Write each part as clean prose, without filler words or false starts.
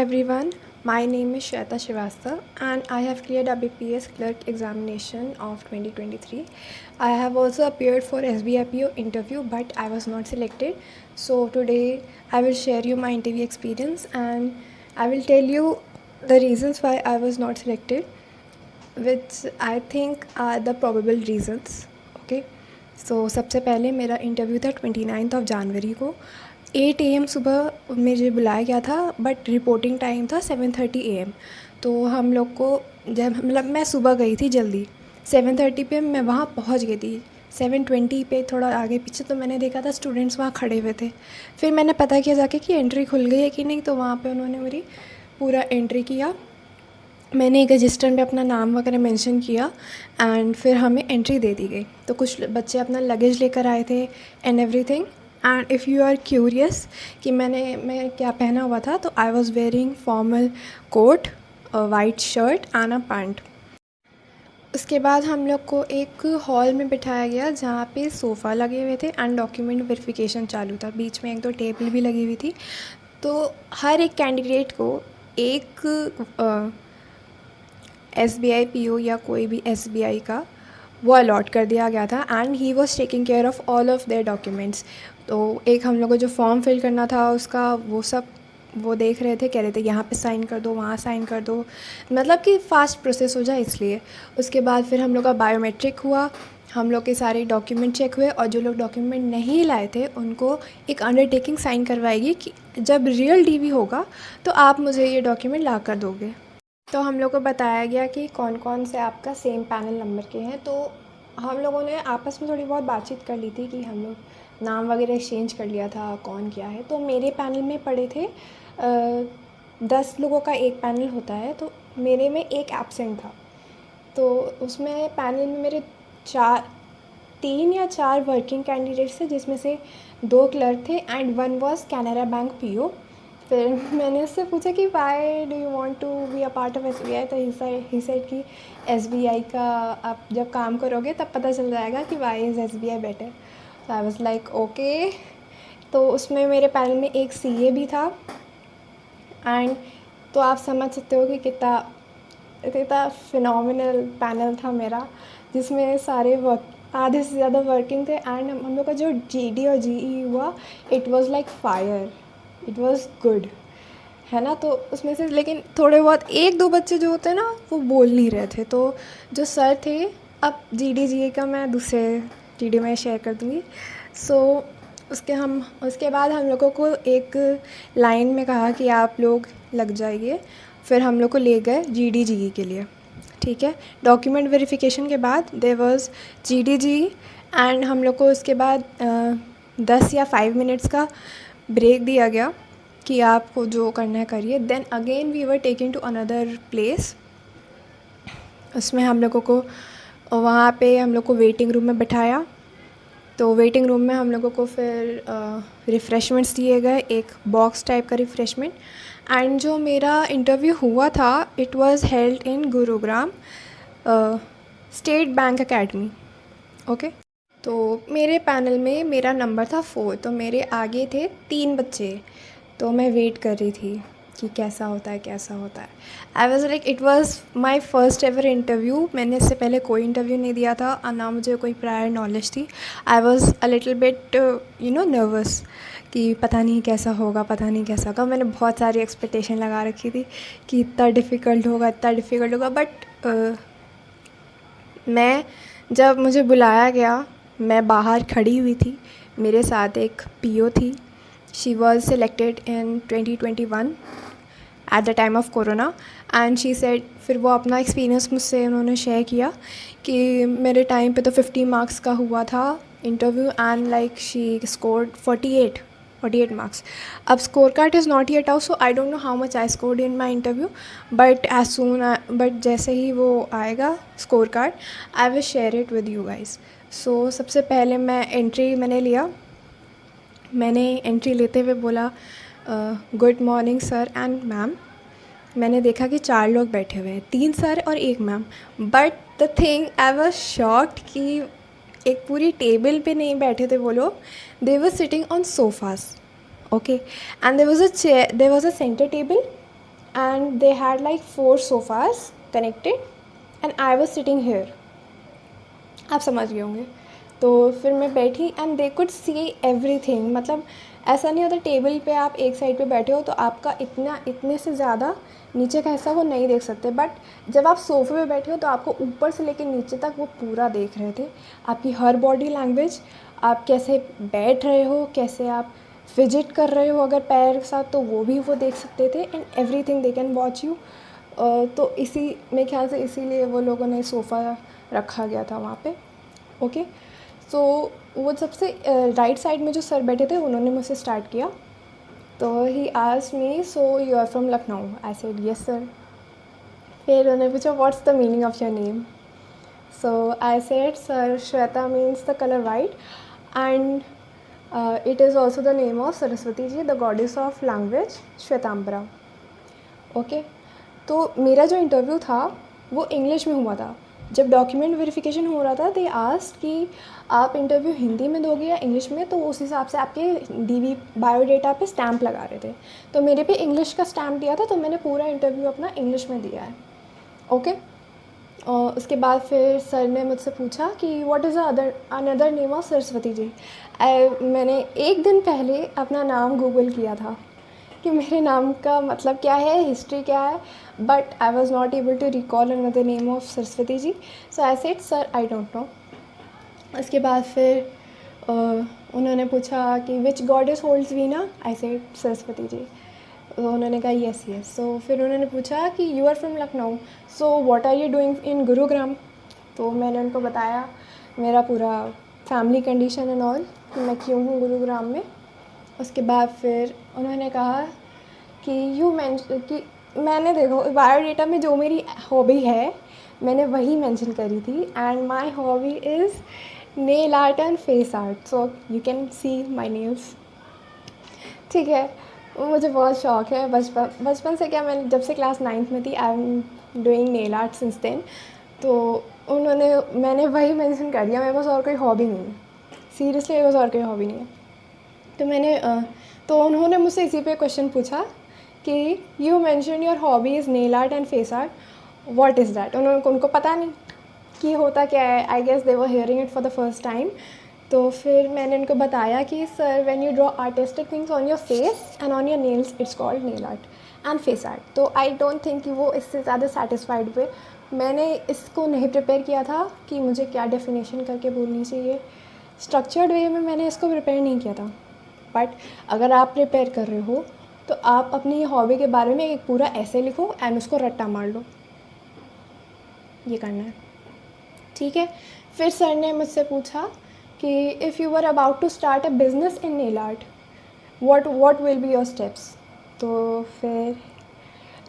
everyone, my name is Shweta Srivastava and I have cleared WPS clerk examination of 2023. I have also appeared for SBIPO interview but I was not selected. So today I will share you my interview experience and I will tell you the reasons why I was not selected, which I think are the probable reasons. Okay. सो सबसे पहले मेरा interview था 29 of January को 8 AM सुबह मुझे बुलाया गया था, बट रिपोर्टिंग टाइम था 7:30 AM। तो हम लोग को जब मतलब मैं सुबह गई थी जल्दी 7:30 पे मैं वहाँ पहुँच गई थी। 7:20 पे थोड़ा आगे पीछे तो मैंने देखा था स्टूडेंट्स वहाँ खड़े हुए थे। फिर मैंने पता किया जाके कि एंट्री खुल गई है कि नहीं, तो वहाँ पे उन्होंने मेरी पूरा एंट्री किया। मैंने एक रजिस्टर में अपना नाम वगैरह मेंशन किया एंड फिर हमें एंट्री दे दी गई। तो कुछ बच्चे अपना लगेज लेकर आए थे and everything. And if you are curious कि मैं क्या पहना हुआ था, तो I was wearing formal coat, white shirt and a pant. उसके बाद हम लोग को एक हॉल में बिठाया गया जहाँ पे सोफ़ा लगे हुए थे एंड डॉक्यूमेंट वेरिफिकेशन चालू था। बीच में 1-2 टेबल भी लगी हुई थी। तो हर एक कैंडिडेट को एक SBI PO या कोई भी SBI का वो अलॉट कर दिया गया था and he was taking care of all of their documents. तो एक हम लोग को जो फॉर्म फिल करना था उसका वो सब वो देख रहे थे, कह रहे थे यहाँ पे साइन कर दो, वहाँ साइन कर दो, मतलब कि फ़ास्ट प्रोसेस हो जाए इसलिए। उसके बाद फिर हम लोग का बायोमेट्रिक हुआ, हम लोग के सारे डॉक्यूमेंट चेक हुए और जो लोग डॉक्यूमेंट नहीं लाए थे उनको एक अंडरटेकिंग साइन करवाएगी कि जब रियल DV होगा तो आप मुझे ये डॉक्यूमेंट ला कर दोगे। तो हम लोग को बताया गया कि कौन कौन से आपका सेम पैनल नंबर के हैं। तो हम लोगों ने आपस में थोड़ी बहुत बातचीत कर ली थी कि हम लोग नाम वगैरह एक्सचेंज कर लिया था कौन क्या है। तो मेरे पैनल में पड़े थे 10 लोगों का एक पैनल होता है, तो मेरे में एक एब्सेंट था। तो उसमें पैनल में मेरे 3 या 4 वर्किंग कैंडिडेट्स थे, जिसमें से 2 क्लर्क थे and 1 was Canara Bank PO। फिर मैंने उससे पूछा कि why do you want to be a part of SBI। तो ही सेड कि SBI का आप जब काम करोगे तब पता चल जाएगा कि वाई इज़ SBI बेटर। तो आई वाज लाइक ओके। तो उसमें मेरे पैनल में एक CA भी था एंड तो आप समझ सकते हो कि कितना कितना फिनोमिनल पैनल था मेरा, जिसमें सारे आधे से ज़्यादा वर्किंग थे एंड हम लोग का जो GD और GE हुआ, it was like fire, it was good, है ना। तो उसमें से लेकिन थोड़े बहुत 1-2 बच्चे जो होते हैं ना वो बोल नहीं रहे थे। तो जो सर थे, अब GD GE का मैं दूसरे GD में शेयर कर दूँगी। सो उसके बाद हम लोगों को एक लाइन में कहा कि आप लोग लग जाइए। फिर हम लोग को ले गए GD GE के लिए, ठीक है। डॉक्यूमेंट वेरिफिकेशन के बाद there was GD GE and हम लोग को उसके बाद 10 या 5 मिनट्स का ब्रेक दिया गया कि आपको जो करना है करिए। Then again we were taking to another place. उसमें हम लोगों को वहाँ पे हम लोग को वेटिंग रूम में बिठाया। तो वेटिंग रूम में हम लोगों को फिर रिफ़्रेशमेंट्स दिए गए, एक बॉक्स टाइप का रिफ़्रेशमेंट। एंड जो मेरा इंटरव्यू हुआ था it was held in Gurugram state bank academy, okay. तो मेरे पैनल में मेरा नंबर था 4, तो मेरे आगे थे 3 बच्चे। तो मैं वेट कर रही थी कि कैसा होता है कैसा होता है। I was like it was my first ever interview. मैंने इससे पहले कोई इंटरव्यू नहीं दिया था और ना मुझे कोई प्रायर नॉलेज थी। I was a little bit nervous कि पता नहीं कैसा होगा, पता नहीं कैसा होगा। मैंने बहुत सारी एक्सपेक्टेशन लगा रखी थी कि इतना डिफ़िकल्ट होगा, इतना डिफ़िकल्ट होगा। बट मैं जब मुझे बुलाया गया, मैं बाहर खड़ी हुई थी, मेरे साथ एक PO थी। She was selected in 2021 at the time of corona and she said, फिर वो अपना एक्सपीरियंस मुझसे उन्होंने शेयर किया कि मेरे टाइम पे तो 50 मार्क्स का हुआ था interview and like she scored 48 marks. अब score card is not yet out, so I don't know how much I scored in my interview, but जैसे ही वो आएगा score card I will share it with you guys. So सबसे पहले मैंने लिया। मैंने एंट्री लेते हुए बोला good morning sir and ma'am. मैंने देखा कि 4 लोग बैठे हुए हैं, 3 सर और 1 ma'am. But the thing I was shocked कि एक पूरी टेबल पे नहीं बैठे थे वो लोग, they were sitting on sofas, okay. And there was a centre table and they had like 4 sofas connected and I was sitting here. आप समझ गए होंगे। तो फिर मैं बैठी and they could see everything, मतलब ऐसा नहीं होता टेबल पे आप एक साइड पे बैठे हो तो आपका इतने से ज़्यादा नीचे का हिस्सा वो नहीं देख सकते, बट जब आप सोफ़े पे बैठे हो तो आपको ऊपर से लेकर नीचे तक वो पूरा देख रहे थे। आपकी हर बॉडी लैंग्वेज, आप कैसे बैठ रहे हो, कैसे आप फिजिट कर रहे हो अगर पैर के साथ, तो वो भी वो देख सकते थे and everything they can watch you. तो इसी मेरे ख्याल से इसीलिए वो लोगों ने सोफ़ा रखा गया था वहाँ पे। ओके, सो वो सबसे राइट साइड में जो सर बैठे थे उन्होंने मुझसे स्टार्ट किया। तो he asked me, so you are from Lucknow? I said yes sir. फिर उन्होंने पूछा what's the meaning of your name? So I said sir Shweta means the colour white and it is also the name of Saraswati ji, the goddess of language Shwetambara. Okay, तो मेरा जो interview था वो English में हुआ था। जब डॉक्यूमेंट वेरिफिकेशन हो रहा था दे आस्क्ड कि आप इंटरव्यू हिंदी में दोगे या इंग्लिश में, तो उस हिसाब से आपके डीवी बायोडेटा पे स्टैम्प लगा रहे थे। तो मेरे पे इंग्लिश का स्टैम्प दिया था, तो मैंने पूरा इंटरव्यू अपना इंग्लिश में दिया है। ओके, और उसके बाद फिर सर ने मुझसे पूछा कि what is another name of Saraswati ji. मैंने एक दिन पहले अपना नाम गूगल किया था कि मेरे नाम का मतलब क्या है, हिस्ट्री क्या है, but I was not able to recall another name of Saraswati ji. So I said sir I don't know. उसके बाद फिर उन्होंने पूछा कि which goddess holds veena? I said Saraswati ji. तो उन्होंने कहा येस येस। सो फिर उन्होंने पूछा कि you are from Lucknow, so what are you doing in Gurugram? तो मैंने उनको बताया मेरा पूरा फैमिली कंडीशन एंड ऑल, कि मैं क्यों हूँ गुरुग्राम में। उसके बाद फिर उन्होंने कहा कि मैंने देखो बायोडेटा में जो मेरी हॉबी है मैंने वही मेंशन करी थी, and my hobby is nail art and face art, so you can see my nails. ठीक है, वो मुझे बहुत शौक़ है बचपन से। क्या, मैंने जब से क्लास 9th में थी I am doing nail art since then. तो मैंने वही मेंशन कर दिया, मेरे पास और कोई हॉबी नहीं है, सीरियसली मेरे पास और कोई हॉबी नहीं है। तो उन्होंने मुझसे इसी पे क्वेश्चन पूछा कि you mention your hobby is nail art and face art, what is that? उनको पता नहीं कि होता क्या है। I guess they were hearing it for the first time. तो फिर मैंने उनको बताया कि sir when you draw artistic things on your face and on your nails it's called nail art and face art. तो आई डोंट थिंक कि वो इससे ज़्यादा सेटिस्फाइड हुए। मैंने इसको नहीं प्रिपेयर किया था कि मुझे क्या डेफिनेशन करके बोलनी चाहिए, स्ट्रक्चर्ड वे में मैंने इसको प्रिपेयर नहीं किया था। बट अगर आप प्रिपेयर कर रहे हो तो आप अपनी हॉबी के बारे में एक पूरा ऐसे लिखो एंड उसको रट्टा मार लो, ये करना है। ठीक है, फिर सर ने मुझसे पूछा कि if you were about to start a business in nail art what will be your steps? तो फिर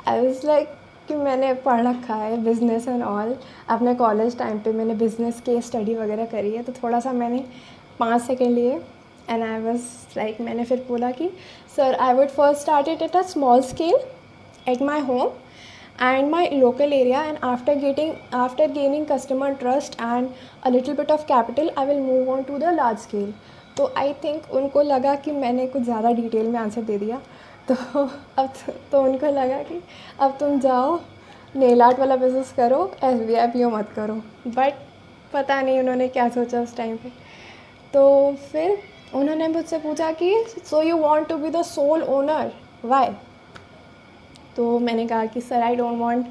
आई वाज लाइक कि मैंने पढ़ रखा है बिज़नेस एंड ऑल, अपने कॉलेज टाइम पे मैंने बिज़नेस के स्टडी वगैरह करी है, तो थोड़ा सा मैंने 5 सेकेंड लिए एंड आई वाज लाइक, मैंने फिर बोला कि sir I would first start it at a small scale at my home and my local area, and after gaining customer trust and a little bit of capital I will move on to the large scale. तो I think उनको लगा कि मैंने कुछ ज़्यादा detail में answer दे दिया, तो उनको लगा कि अब तुम जाओ नेल आर्ट वाला बिज़नेस करो, SBIPO मत करो। बट पता नहीं उन्होंने क्या सोचा उस टाइम पे। तो फिर उन्होंने मुझसे पूछा कि so you want to be the sole owner, why? तो मैंने कहा कि sir I don't want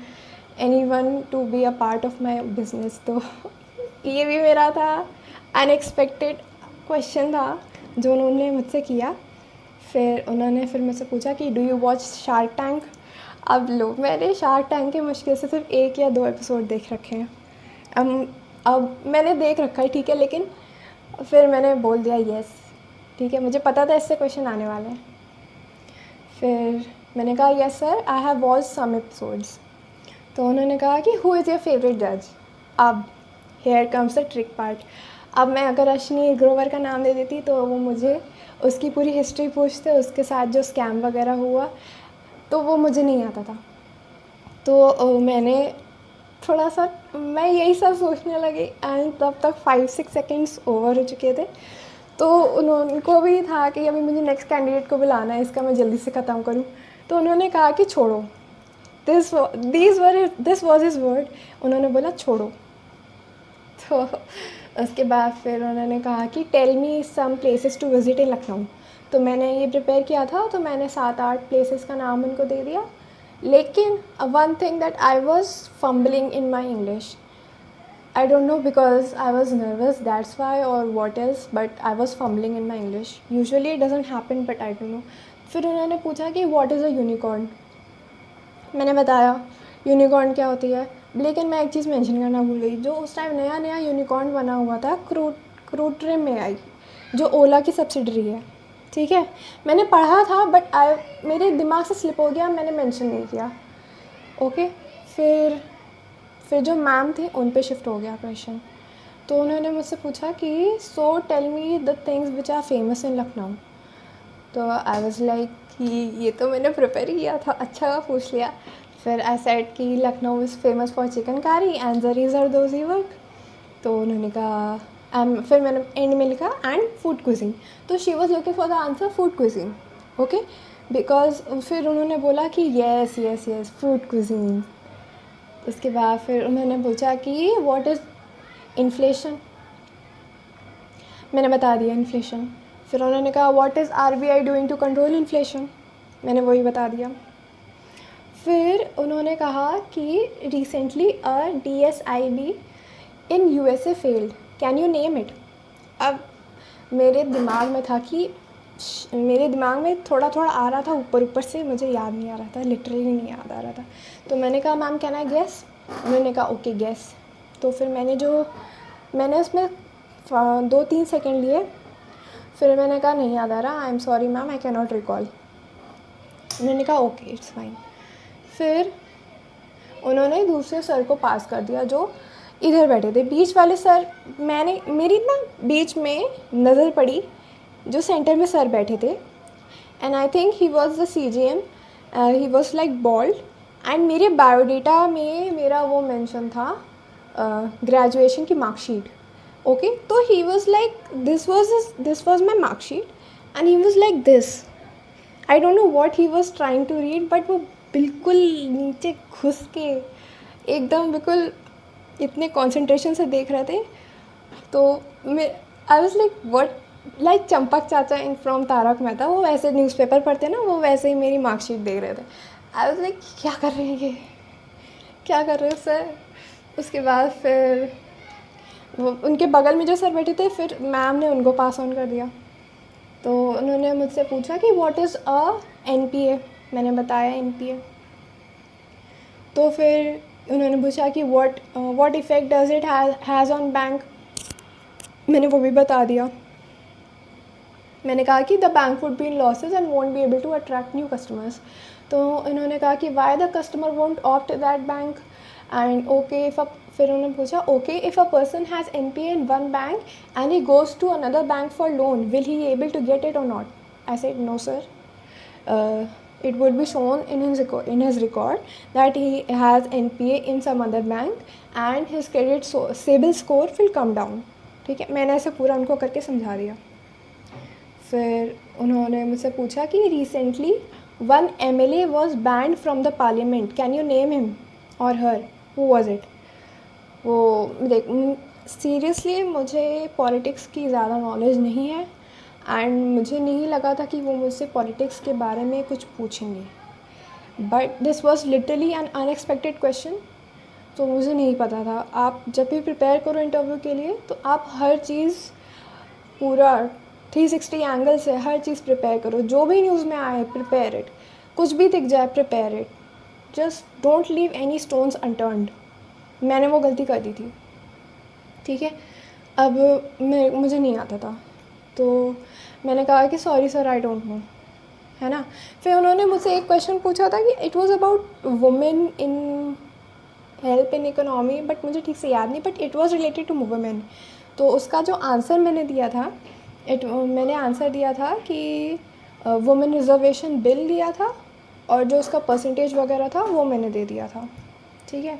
anyone to be a part of my business. तो ये भी मेरा था अनएक्सपेक्टेड क्वेश्चन था जो उन्होंने मुझसे किया। फिर मुझसे पूछा कि do you watch shark tank? अब लो, मैंने शार्क टैंक के मुश्किल से सिर्फ 1 या 2 एपिसोड देख रखे हैं। अब मैंने देख रखा है, ठीक है, लेकिन फिर मैंने बोल दिया येस, ठीक है, मुझे पता था इससे क्वेश्चन आने वाले हैं। फिर मैंने कहा yes sir I have watch some episodes. तो उन्होंने कहा कि हु इज़ योर फेवरेट जज? अब here comes the trick part. अब मैं अगर अश्विनी ग्रोवर का नाम दे देती तो वो मुझे उसकी पूरी हिस्ट्री पूछते, उसके साथ जो स्कैम वगैरह हुआ, तो वो मुझे नहीं आता था। तो मैंने थोड़ा सा मैं यही सब सोचने लगी एंड तब तक 5-6 सेकेंड्स ओवर हो चुके थे। तो उनको भी था कि अभी मुझे नेक्स्ट कैंडिडेट को बुलाना है, इसका मैं जल्दी से ख़त्म करूं। तो उन्होंने कहा कि छोड़ो, दिस वॉज हिज वर्ड. उन्होंने बोला छोड़ो. तो उसके बाद फिर उन्होंने कहा कि tell me some places to visit in Lucknow. तो मैंने ये प्रिपेयर किया था, तो मैंने 7-8 प्लेसेस का नाम उनको दे दिया. लेकिन one thing that I was fumbling in my English. I don't know because I was nervous, that's why, or what else, but I was fumbling in my English. Usually it doesn't happen, but I don't know. फिर उन्होंने पूछा कि what is a unicorn. मैंने बताया unicorn क्या होती है. लेकिन मैं एक चीज़ मेंशन करना भूल गई. जो उस टाइम नया नया यूनिकॉर्न बना हुआ था क्रूट्रिम में आई, जो ओला की सब्सिडरी है. ठीक है, मैंने पढ़ा था बट मेरे दिमाग से स्लिप हो गया, मैंने मेंशन नहीं किया. ओके. फिर जो मैम थी उन पे शिफ्ट हो गया क्वेश्चन. तो उन्होंने मुझसे पूछा कि so tell me the things which are famous in Lucknow. तो आई वाज लाइक कि ये तो मैंने प्रिपेयर किया था, अच्छा पूछ लिया. फिर आई सेड कि Lucknow is famous for chikankari and zaris are those he work. तो उन्होंने कहा फिर मैंने एंड में लिखा एंड फूड क्विजिन. तो she was looking for the answer food cuisine. Okay, because फिर उन्होंने बोला कि yes yes yes food cuisine. उसके बाद फिर उन्होंने पूछा कि व्हाट इज़ इन्फ्लेशन. मैंने बता दिया इन्फ्लेशन. फिर उन्होंने कहा what is RBI doing to control inflation. मैंने वही बता दिया. फिर उन्होंने कहा कि recently DSIB in USA failed, can you name it. अब मेरे दिमाग में था कि मेरे दिमाग में थोड़ा थोड़ा आ रहा था, ऊपर ऊपर से, मुझे याद नहीं आ रहा था, लिटरली नहीं याद आ रहा था. तो मैंने कहा मैम कैन आई गेस. उन्होंने कहा ओके गेस. तो फिर मैंने उसमें 2-3 सेकेंड लिए. फिर मैंने कहा नहीं याद आ रहा, I am sorry ma'am, I can not recall. उन्होंने कहा ओके इट्स फाइन. फिर उन्होंने दूसरे सर को पास कर दिया जो इधर बैठे थे. बीच वाले सर, मेरी ना बीच में नज़र पड़ी जो सेंटर में सर बैठे थे. And I think he was the CGM. He was like bold. And मेरे बायोडेटा में मेरा वो मेंशन था ग्रेजुएशन की मार्कशीट. ओके, तो he was like this was my marksheet and he was like this. I don't know what he was trying to read, but वो बिल्कुल नीचे घुस के एकदम बिल्कुल इतने कॉन्सेंट्रेशन से देख रहे थे. तो I was like what, like Champak चाचा इन फ्रॉम तारक मेहता, वो वैसे न्यूज़पेपर पढ़ते ना, वो वैसे ही मेरी मार्कशीट देख रहे थे. आई वाज लाइक क्या कर रहे हैं ये, क्या कर रहे हो सर. उसके बाद फिर वो उनके बगल में जो सर बैठे थे, फिर मैम ने उनको पास ऑन कर दिया. तो उन्होंने मुझसे पूछा कि व्हाट इज़ NPA. मैंने बताया NPA. तो फिर उन्होंने पूछा कि what effect does it has on bank. मैंने वो भी बता दिया. मैंने कहा कि the bank would be in losses and won't be able to attract new customers. तो इन्होंने कहा कि why the customer won't opt that bank. And okay फिर उन्होंने पूछा okay if a person has NPA in one bank and he goes to another bank for loan, will he able to get it और not. I said no sir, it would be shown in his record that he has NPA in some other bank and his credit CIBIL score will come down. ठीक है, मैंने ऐसे पूरा उनको करके समझा दिया. फिर उन्होंने मुझसे पूछा कि recently one MLA was banned from the parliament, can you name him और हर, हु वॉज इट. वो देख, सीरियसली मुझे पॉलिटिक्स की ज़्यादा नॉलेज नहीं है एंड मुझे नहीं लगा था कि वो मुझसे पॉलिटिक्स के बारे में कुछ पूछेंगे. But this was literally N unexpected question. तो मुझे नहीं पता था. आप जब भी प्रिपेयर करो इंटरव्यू के लिए, तो आप हर चीज़ पूरा 360 एंगल से हर चीज़ प्रिपेयर करो. जो भी न्यूज़ में आए प्रिपेयर इट, कुछ भी दिख जाए prepare it. Just don't leave any stones unturned. मैंने वो गलती कर दी थी. ठीक है, अब मुझे नहीं आता था, तो मैंने कहा कि sorry sir I don't no, है ना. फिर उन्होंने मुझसे एक क्वेश्चन पूछा था कि it was about women in help in economy, but मुझे ठीक से याद नहीं, but it was related to women. तो उसका जो आंसर मैंने दिया था, मैंने आंसर दिया था कि वुमेन रिजर्वेशन बिल दिया था और जो उसका परसेंटेज वगैरह था वो मैंने दे दिया था. ठीक है.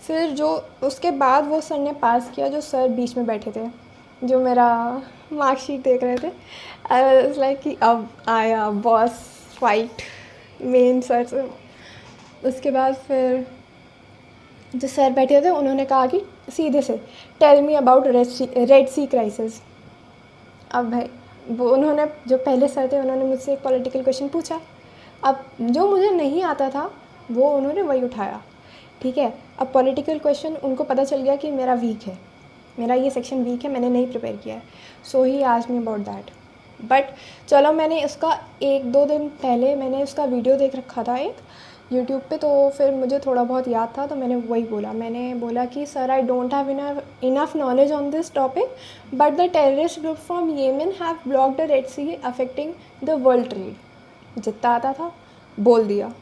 फिर जो उसके बाद वो सर ने पास किया, जो सर बीच में बैठे थे जो मेरा मार्कशीट देख रहे थे. आई वाज लाइक कि अब आया बॉस फाइट मेन सर से. उसके बाद फिर जो सर बैठे थे उन्होंने कहा कि सीधे से tell me about Red Sea crisis. अब भाई वो उन्होंने जो पहले सर थे उन्होंने मुझसे एक पॉलिटिकल क्वेश्चन पूछा। अब जो मुझे नहीं आता था वो उन्होंने वही उठाया, ठीक है। अब पॉलिटिकल क्वेश्चन उनको पता चल गया कि मेरा वीक है, मेरा ये सेक्शन वीक है, मैंने नहीं प्रिपेयर किया है। So he asked me about that. But चलो मैंने इसका 1-2 दिन पहले मैंने उसका वीडियो देख रखा था एक यूट्यूब पे, तो फिर मुझे थोड़ा बहुत याद था तो मैंने वही बोला। मैंने बोला कि sir I don't have enough knowledge on this topic but the terrorist group from Yemen have blocked the Red Sea affecting the world trade. जितना आता था बोल दिया,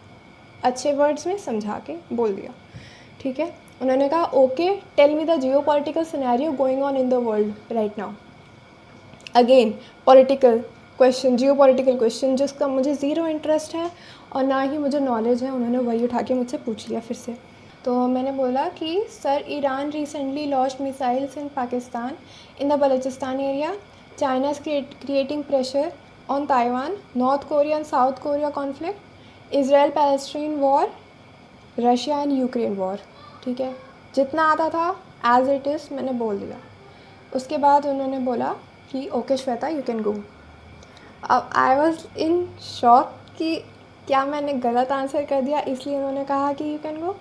अच्छे वर्ड्स में समझा के बोल दिया, ठीक है। उन्होंने कहा okay tell me the geopolitical scenario going on in the world right now. Again political question, geopolitical question जिसका मुझे ज़ीरो इंटरेस्ट है और ना ही मुझे नॉलेज है, उन्होंने वही उठा के मुझसे पूछ लिया फिर से। तो मैंने बोला कि sir Iran recently launched missiles in Pakistan in the Balochistan area, China is creating pressure on Taiwan, north Korea and south Korea conflict, Israel Palestine war, Russia and Ukraine war, ठीक है। जितना आता था एज इट इज़ मैंने बोल दिया। उसके बाद उन्होंने बोला कि okay Shweta you can go. अब आई वॉज इन शॉक कि क्या मैंने गलत आंसर कर दिया इसलिए उन्होंने कहा कि यू कैन गो,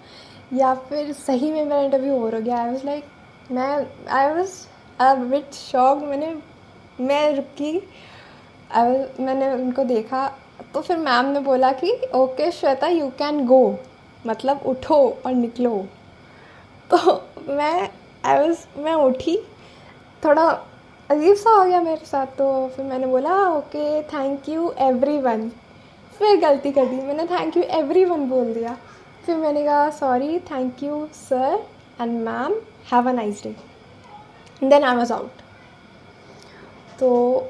या फिर सही में मेरा इंटरव्यू ओवर हो गया। I was like I was a bit shock. मैं रुकी, मैंने उनको देखा तो फिर मैम ने बोला कि okay Shweta you can go, मतलब उठो और निकलो। तो मैं उठी, थोड़ा अजीब सा हो गया मेरे साथ। तो फिर मैंने बोला ओके थैंक यू एवरीवन, फिर गलती कर दी, मैंने थैंक यू एवरीवन बोल दिया। फिर मैंने कहा sorry thank you sir and ma'am, have a nice day, then I was out. तो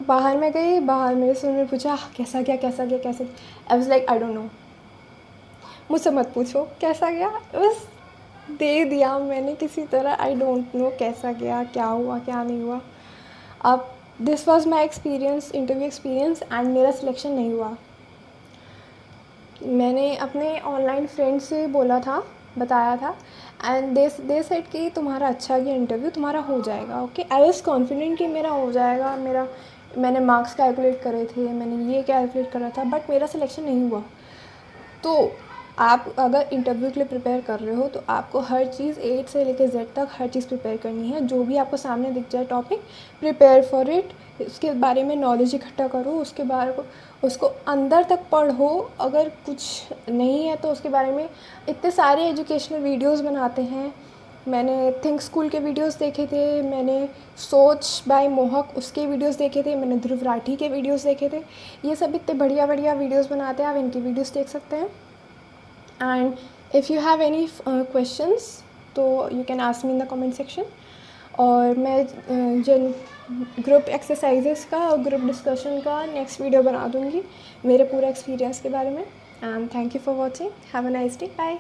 बाहर में गई, बाहर मेरे से उन्होंने पूछा कैसा गया कैसा गया कैसा गया। I was like I don't no, मुझसे मत पूछो कैसा गया, बस दे दिया मैंने किसी तरह। आई डोंट नो कैसा गया, क्या हुआ क्या नहीं हुआ। अब this was my experience, interview experience, and मेरा सिलेक्शन नहीं हुआ। मैंने अपने ऑनलाइन फ्रेंड से बोला था, बताया था, एंड दे सेड कि तुम्हारा अच्छा गया इंटरव्यू, तुम्हारा हो जाएगा। ओके आई वाज कॉन्फिडेंट कि मेरा हो जाएगा। मैंने मार्क्स कैलकुलेट करे थे, मैंने ये कैलकुलेट करा था, बट मेरा सिलेक्शन नहीं हुआ। तो आप अगर इंटरव्यू के लिए प्रिपेयर कर रहे हो तो आपको हर चीज़ A से लेकर Z तक हर चीज़ प्रिपेयर करनी है। जो भी आपको सामने दिख जाए टॉपिक, प्रिपेयर फॉर इट, उसके बारे में नॉलेज इकट्ठा करो, उसके बारे को उसको अंदर तक पढ़ो। अगर कुछ नहीं है तो उसके बारे में इतने सारे एजुकेशनल वीडियोस बनाते हैं। मैंने थिंक स्कूल के वीडियोस देखे थे, मैंने सोच बाय मोहक उसके वीडियोस देखे थे, मैंने ध्रुव राठी के वीडियोस देखे थे। ये सब इतने बढ़िया बढ़िया वीडियोस बनाते हैं, आप इनकी वीडियोस देख सकते हैं। And if you have any questions तो you can ask me in the comment section। और मैं जिन ग्रुप एक्सरसाइजेस का और ग्रुप डिस्कशन का नेक्स्ट वीडियो बना दूँगी मेरे पूरा एक्सपीरियंस के बारे में। And thank you for watching, have a nice day, bye.